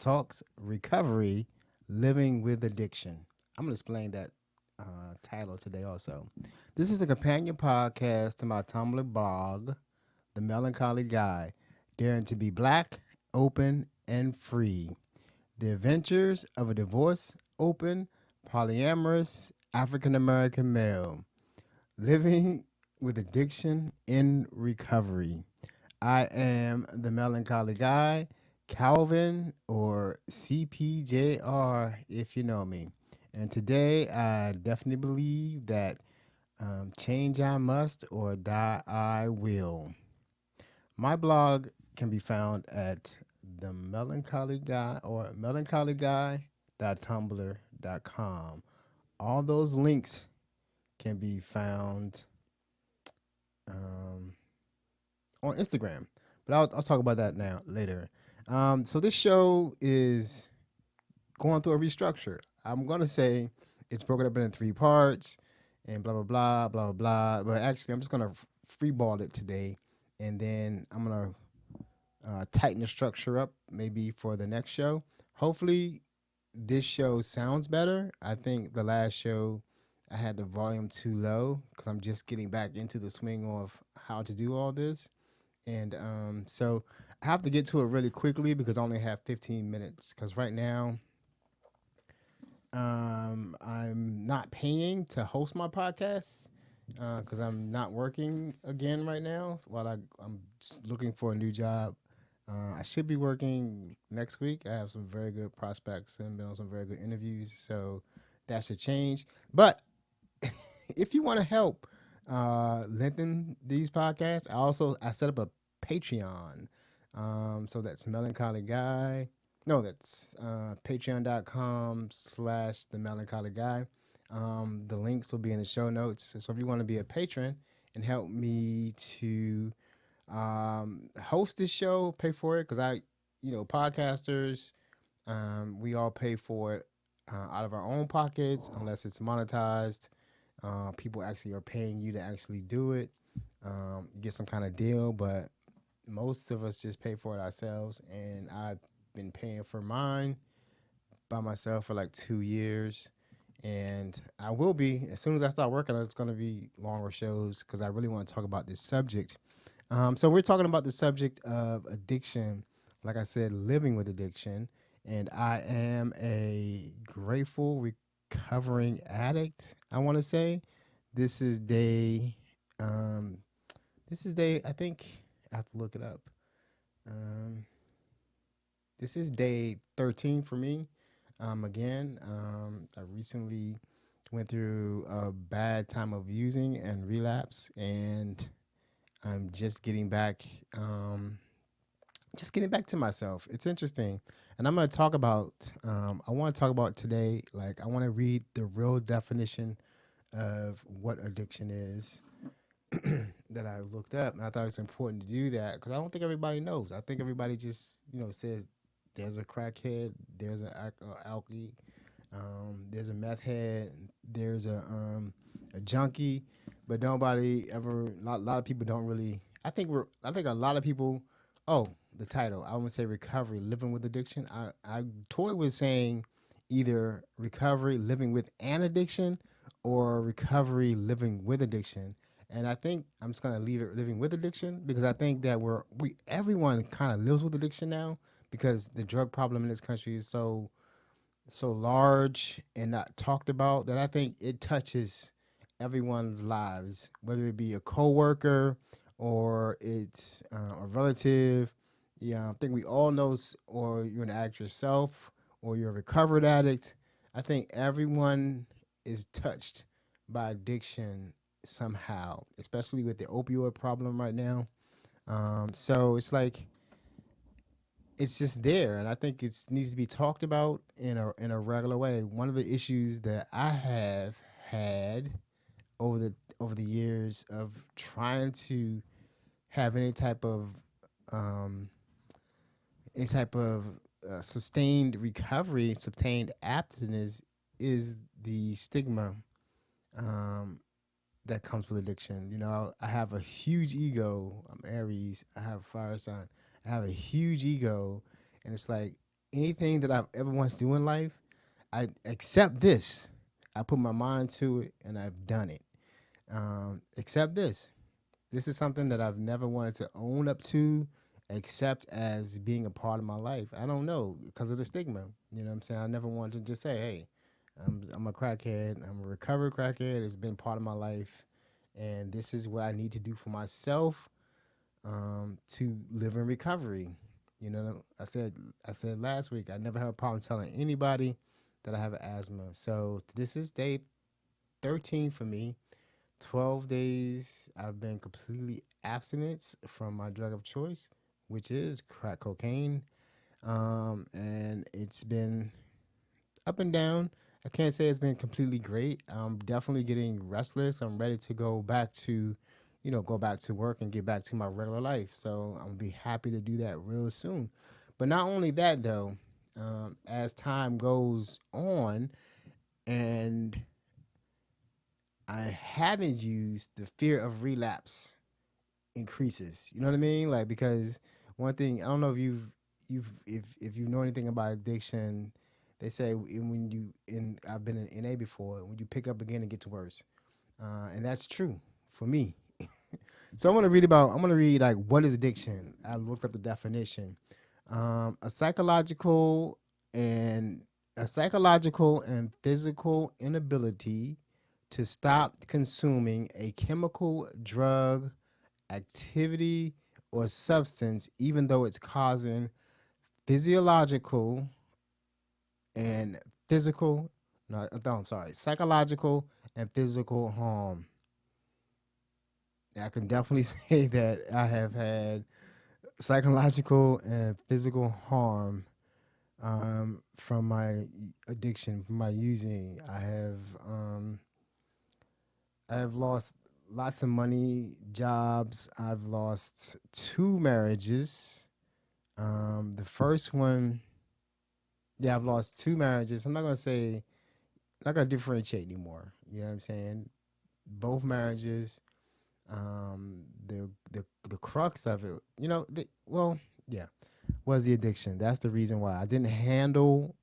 Talks Recovery Living with Addiction. I'm going to explain that title today also. This is a companion podcast to my Tumblr blog, The Melancholy Guy, daring to be black, open, and free. The adventures of a divorced, open, polyamorous African American male living with addiction in recovery. I am the melancholy guy, Calvin or CPJR, if you know me. And today I definitely believe that change I must or die I will. My blog can be found at the melancholy guy or melancholyguy.tumblr.com. All those links can be found um, on Instagram. But I'll talk about that now later. So this show is going through a restructure. I'm gonna say it's broken up into three parts and blah blah blah blah blah. But actually, I'm just gonna freeball it today, and then I'm gonna tighten the structure up maybe for the next show. Hopefully, this show sounds better. I think the last show I had the volume too low because I'm just getting back into the swing of how to do all this. And so I have to get to it really quickly because I only have 15 minutes. Because right now, I'm not paying to host my podcast because I'm not working again right now while I'm just looking for a new job. I should be working next week. I have some very good prospects and been on some very good interviews. So that should change. But if you want to help lengthen these podcasts, I set up a Patreon. So that's Melancholy Guy. No, that's patreon.com/slash the Melancholy Guy. The links will be in the show notes. So if you want to be a patron and help me to host this show, pay for it, because podcasters, we all pay for it out of our own pockets unless it's monetized. People actually are paying you to actually do it. You get some kind of deal, but most of us just pay for it ourselves. And I've been paying for mine by myself for like 2 years. And I will be, as soon as I start working, it's going to be longer shows because I really want to talk about this subject. So we're talking about the subject of addiction. Like I said, living with addiction. And I am a grateful, recovering addict, I want to say. This is day, I think I have to look it up. Um, this is day 13 for me. I recently went through a bad time of using and relapse, and I'm just getting back to myself. It's interesting, and I'm going to talk about. I want to talk about today. Like, I want to read the real definition of what addiction is that I looked up, and I thought it's important to do that because I don't think everybody knows. I think everybody just says there's a crackhead, there's an alkie, there's a meth head, there's a junkie, but nobody ever. A lot of people don't really. I think a lot of people. Oh, the title. I would say recovery, living with addiction. I toy with saying either recovery, living with an addiction, or recovery, living with addiction. And I think I'm just gonna leave it living with addiction because I think that everyone kind of lives with addiction now because the drug problem in this country is so large and not talked about that I think it touches everyone's lives, whether it be a coworker or it's a relative. Yeah, I think we all know, or you're an addict yourself, or you're a recovered addict. I think everyone is touched by addiction somehow, especially with the opioid problem right now. So it's like it's just there, and I think it needs to be talked about in a regular way. One of the issues that I have had over the years of trying to have um, any type of sustained recovery, sustained abstinence is the stigma um, that comes with addiction. I have a huge ego. I'm Aries. I have fire sign. I have a huge ego, and it's like anything that I've ever wanted to do in life, I accept this. I put my mind to it and I've done it. Except this. This is something that I've never wanted to own up to, except as being a part of my life. I don't know because of the stigma. You know what I'm saying? I never wanted to just say, hey, I'm a crackhead. I'm a recovered crackhead. It's been part of my life. And this is what I need to do for myself to live in recovery. You know, I said last week I never had a problem telling anybody that I have asthma. So this is day 13 for me. 12 days I've been completely abstinent from my drug of choice, which is crack cocaine. And it's been up and down. I can't say it's been completely great. I'm definitely getting restless. I'm ready to go back to, go back to work and get back to my regular life. So I'm gonna be happy to do that real soon. But not only that though, as time goes on and I haven't used, the fear of relapse increases. You know what I mean? Like because one thing I don't know if you know anything about addiction, they say when you in I've been in NA before. When you pick up again, it gets worse, and that's true for me. So I'm gonna read like what is addiction. I looked up the definition. A psychological and physical inability to stop consuming a chemical, drug, activity, or substance, even though it's causing physiological and physical, no, I'm sorry, psychological and physical harm. I can definitely say that I have had psychological and physical harm from my addiction, from my using. I have lost lots of money, jobs. I've lost 2 marriages. The first one, yeah, I've lost 2 marriages. I'm not gonna say, not gonna differentiate anymore. You know what I'm saying? Both marriages, the crux of it, yeah, was the addiction. That's the reason why I didn't handle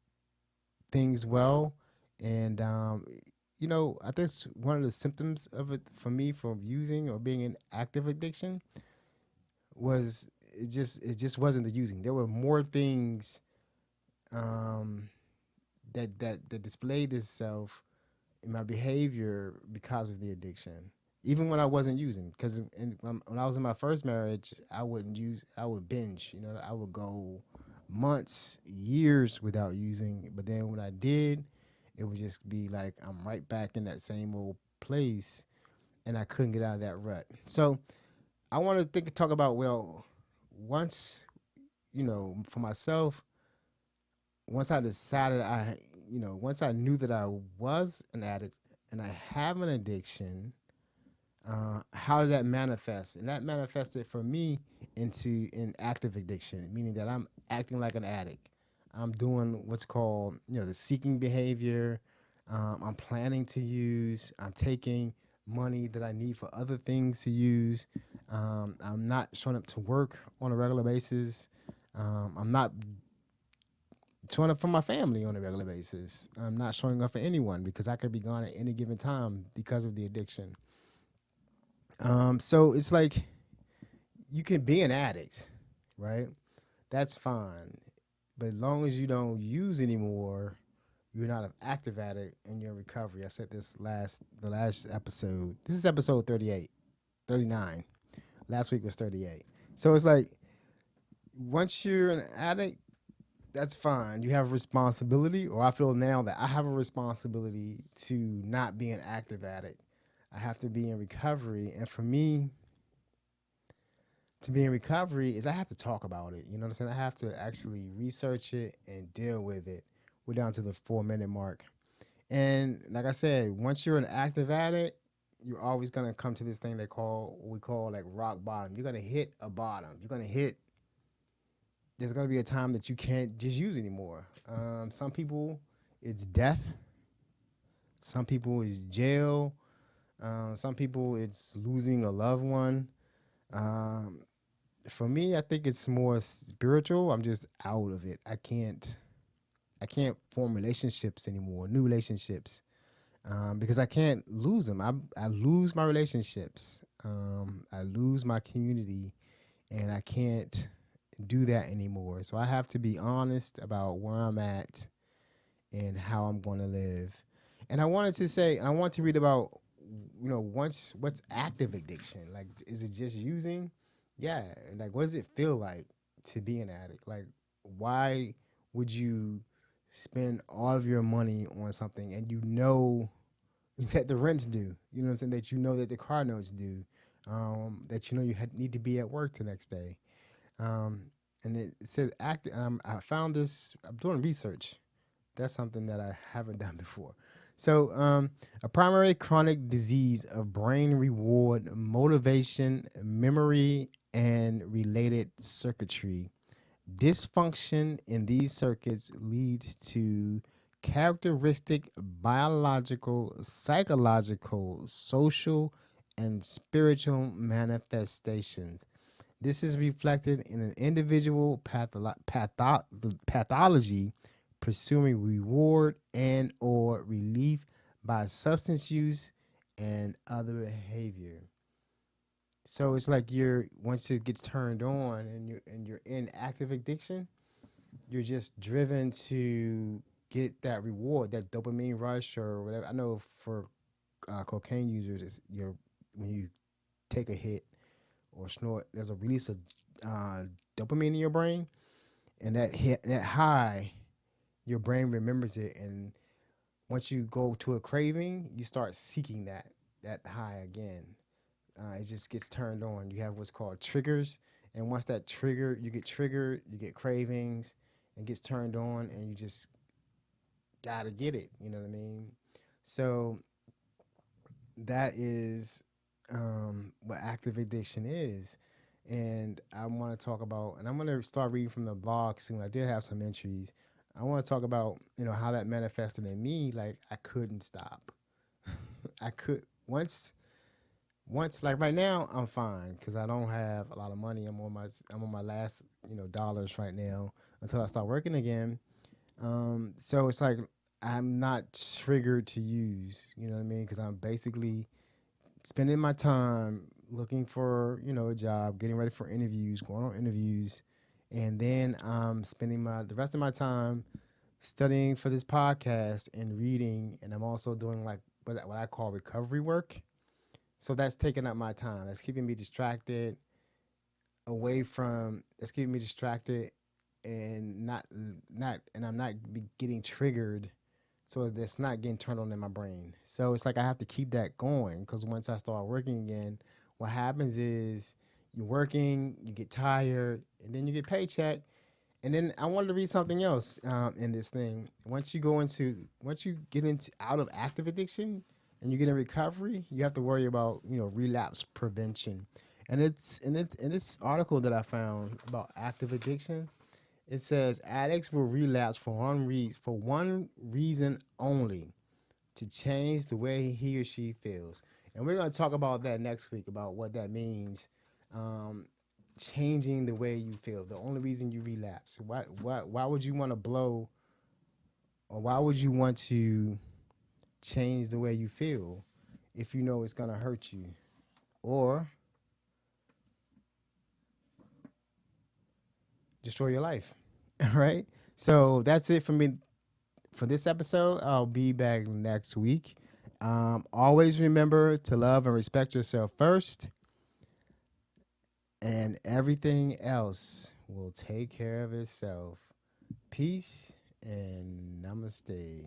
things well, and I think one of the symptoms of it for me from using or being in active addiction was it just wasn't the using. There were more things um, that displayed itself in my behavior because of the addiction. Even when I wasn't using, because when I was in my first marriage, I wouldn't use. I would binge. I would go months, years without using. But then when I did, it would just be like I'm right back in that same old place, and I couldn't get out of that rut. So I want to talk about, well, once for myself, once I decided once I knew that I was an addict and I have an addiction, how did that manifest? And that manifested for me into an active addiction, meaning that I'm acting like an addict. I'm doing what's called, the seeking behavior. I'm planning to use. I'm taking money that I need for other things to use. I'm not showing up to work on a regular basis. I'm not showing up for my family on a regular basis. I'm not showing up for anyone because I could be gone at any given time because of the addiction. So it's like you can be an addict, right? That's fine. But as long as you don't use anymore, you're not an active addict and you're in recovery. I said this the last episode. This is episode 38, 39. Last week was 38. So it's like once you're an addict, that's fine. You have a responsibility, or I feel now that I have a responsibility to not be an active addict. I have to be in recovery. And for me, to be in recovery is I have to talk about it. You know what I'm saying? I have to actually research it and deal with it. We're down to the 4-minute mark. And like I said, once you're an active addict, you're always gonna come to this thing we call like rock bottom. You're gonna hit a bottom. There's gonna be a time that you can't just use anymore. Some people it's death. Some people it's jail. Some people it's losing a loved one. Um, For me, I think it's more spiritual. I'm just out of it. I can't form relationships anymore, new relationships, because I can't lose them. I lose my relationships. I lose my community, and I can't do that anymore. So I have to be honest about where I'm at and how I'm going to live. And I wanted to say, I want to read about, once what's active addiction? Like, is it just using? Yeah. And like, what does it feel like to be an addict? Like, why would you spend all of your money on something and you know that the rent's due? You know what I'm saying? That you know that the car notes due. That you know need to be at work the next day. Um, and it says act. I found this. I'm doing research. That's something that I haven't done before. So, a primary chronic disease of brain reward, motivation, memory, and related circuitry. Dysfunction in these circuits leads to characteristic biological, psychological, social, and spiritual manifestations. This is reflected in an individual pathology pursuing reward and or relief by substance use and other behavior. So it's like you're once it gets turned on and you're in active addiction, you're just driven to get that reward, that dopamine rush or whatever. I know for cocaine users, you're when you take a hit or snort, there's a release of uh, dopamine in your brain, and that hit, that high, your brain remembers it, and once you go to a craving, you start seeking that high again. It just gets turned on. You have what's called triggers, and once that trigger, you get triggered, you get cravings, and gets turned on, and you just gotta get it. You know what I mean? So that is what active addiction is. And I want to talk about, and I'm going to start reading from the blog soon. I did have some entries. I want to talk about, how that manifested in me. Like I couldn't stop. I could once like right now I'm fine because I don't have a lot of money. I'm on my last dollars right now until I start working again. So it's like I'm not triggered to use. You know what I mean? Because I'm basically spending my time looking for a job, getting ready for interviews, going on interviews, and then I'm spending my the rest of my time studying for this podcast and reading, and I'm also doing like what I call recovery work. So that's taking up my time. That's keeping me distracted away from. That's keeping me distracted and not and I'm not getting triggered so that's not getting turned on in my brain. So it's like I have to keep that going because once I start working again, what happens is you're working, you get tired, and then you get paycheck. And then I wanted to read something else in this thing. Once you get into out of active addiction and you get in recovery, you have to worry about relapse prevention. And in this article that I found about active addiction, it says addicts will relapse for one reason only: to change the way he or she feels. And we're going to talk about that next week about what that means. Um, Changing the way you feel. The only reason you relapse. Why would you want to blow, or why would you want to change the way you feel if you know it's going to hurt you or destroy your life? All right. So that's it for me for this episode. I'll be back next week. Always remember to love and respect yourself first, and everything else will take care of itself. Peace and namaste.